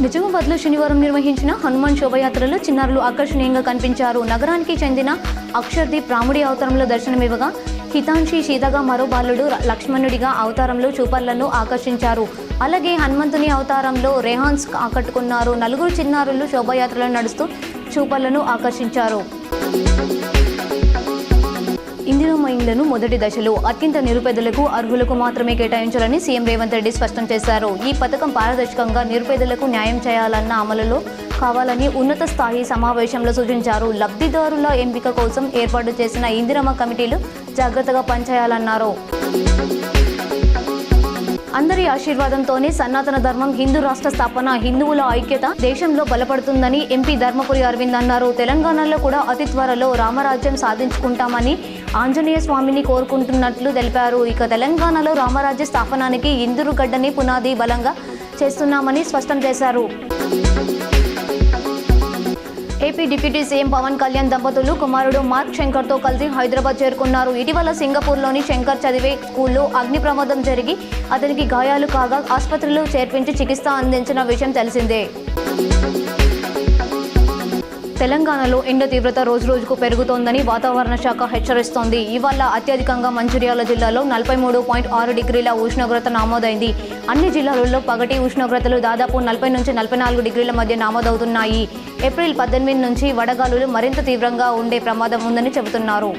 నిజామాబాద్లో శనివారం నిర్వహించిన హనుమాన్ శోభయాత్రలో చిన్నారులు ఆకర్షణీయంగా కనిపించారు. నగరానికి చెందిన అక్షర్దీప్ రాముడి అవతారంలో దర్శనమివ్వగా హితాంషి సీతగా, మరో బాలుడు లక్ష్మణుడిగా అవతారంలో చూపర్లను ఆకర్షించారు. అలాగే హనుమంతుని అవతారంలో రెహాన్స్ ఆకట్టుకున్నారు. నలుగురు చిన్నారులు శోభయాత్రలో నడుస్తూ చూపర్లను ఆకర్షించారు. ఇందిరమ్మ ఇండ్లను మొదటి దశలో అత్యంత నిరుపేదలకు, అర్హులకు మాత్రమే కేటాయించాలని సీఎం రేవంత్ రెడ్డి స్పష్టం చేశారు. ఈ పథకం పారదర్శకంగా నిరుపేదలకు న్యాయం చేయాలన్న అమలులో కావాలని ఉన్నత స్థాయి సమావేశంలో సూచించారు. లబ్ధిదారుల ఎంపిక కోసం ఏర్పాటు చేసిన ఇందిరమ్మ కమిటీలు జాగ్రత్తగా పనిచేయాలన్నారు. అందరి ఆశీర్వాదంతోనే సనాతన ధర్మం, హిందూ రాష్ట్ర స్థాపన, హిందువుల ఐక్యత దేశంలో బలపడుతుందని ఎంపీ ధర్మపురి అరవింద్ అన్నారు. తెలంగాణలో కూడా అతి త్వరలో రామరాజ్యం సాధించుకుంటామని ఆంజనేయ స్వామిని కోరుకుంటున్నట్లు తెలిపారు. ఇక తెలంగాణలో రామరాజ్య స్థాపనానికి ఇందురుగడ్డని పునాది బలంగా చేస్తున్నామని స్పష్టం చేశారు. AP deputy CM Pawan Kalyan దంపతులు కుమారుడు మార్క్ శంకర్తో కలిసి హైదరాబాద్ చేరుకున్నారు. ఇటీవల సింగపూర్లోని శంకర్ చదివే స్కూల్లో అగ్ని ప్రమాదం జరిగి అతనికి గాయాలు కాగా ఆసుపత్రిలో చేర్పించి చికిత్స అందించిన విషయం తెలిసిందే. తెలంగాణలో ఎండ తీవ్రత రోజురోజుకు పెరుగుతోందని వాతావరణ శాఖ హెచ్చరిస్తోంది. ఇవాళ అత్యధికంగా మంచిర్యాల జిల్లాలో 43.6 డిగ్రీల ఉష్ణోగ్రత నమోదైంది. అన్ని జిల్లాలలో పగటి ఉష్ణోగ్రతలు దాదాపు 40 నుంచి 44 డిగ్రీల మధ్య నమోదవుతున్నాయి. ఏప్రిల్ 18 నుంచి వడగాలులు మరింత తీవ్రంగా ఉండే ప్రమాదం ఉందని చెబుతున్నారు.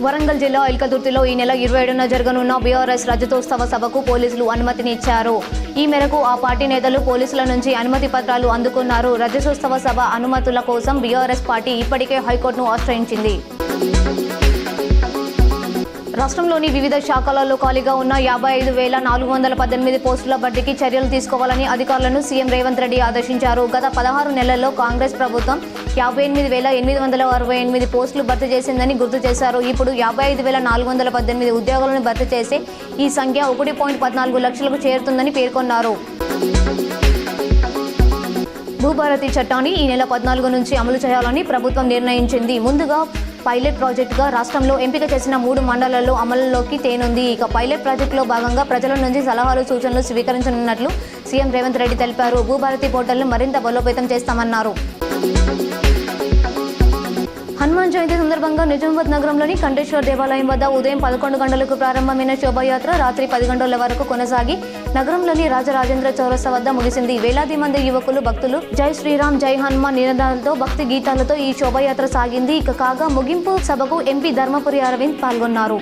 వరంగల్ జిల్లా ఎల్కతుర్తిలో ఈ నెల 27న జరగనున్న బీఆర్ఎస్ రజతోత్సవ సభకు పోలీసులు అనుమతిని ఇచ్చారు. ఈ మేరకు ఆ పార్టీ నేతలు పోలీసుల నుంచి అనుమతి పత్రాలు అందుకున్నారు. రజతోత్సవ సభ అనుమతుల కోసం బీఆర్ఎస్ పార్టీ ఇప్పటికే హైకోర్టును ఆశ్రయించింది. రాష్ట్రంలోని వివిధ శాఖలలో ఖాళీగా ఉన్న 55,418 పోస్టుల భర్తీకి చర్యలు తీసుకోవాలని అధికారులను సీఎం రేవంత్ రెడ్డి ఆదేశించారు. గత 16 నెలల్లో కాంగ్రెస్ ప్రభుత్వం 58,868 పోస్టులు భర్తీ చేసిందని గుర్తు చేశారు. ఇప్పుడు 55,418 ఉద్యోగాలను భర్తీ చేసే ఈ సంఖ్య 1.14 లక్షలకు చేరుతుందని పేర్కొన్నారు. భూభారతి చట్టాన్ని ఈ నెల 14 నుంచి అమలు చేయాలని ప్రభుత్వం నిర్ణయించింది. ముందుగా పైలట్ ప్రాజెక్టుగా రాష్ట్రంలో ఎంపిక చేసిన 3 మండలాల్లో అమలులోకి తేనుంది. ఇక పైలట్ ప్రాజెక్టులో భాగంగా ప్రజల నుంచి సలహాలు, సూచనలు స్వీకరించనున్నట్లు సీఎం రేవంత్ రెడ్డి తెలిపారు. భూభారతి పోర్టల్ను మరింత బలోపేతం చేస్తామన్నారు. హనుమాన్ జయంతి సందర్భంగా నిజామాబాద్ నగరంలోని కంఠేశ్వర్ దేవాలయం వద్ద ఉదయం 11 గంటలకు ప్రారంభమైన శోభాయాత్ర రాత్రి 10 గంటల వరకు కొనసాగి నగరంలోని రాజరాజేంద్ర చౌరస్తా వద్ద ముగిసింది. వేలాది మంది యువకులు, భక్తులు జై శ్రీరామ్, జై హనుమాన్ నినాదాలతో, భక్తి గీతాలతో ఈ శోభాయాత్ర సాగింది. కాగా ముగింపు సభకు ఎంపీ ధర్మపురి అరవింద్ పాల్గొన్నారు.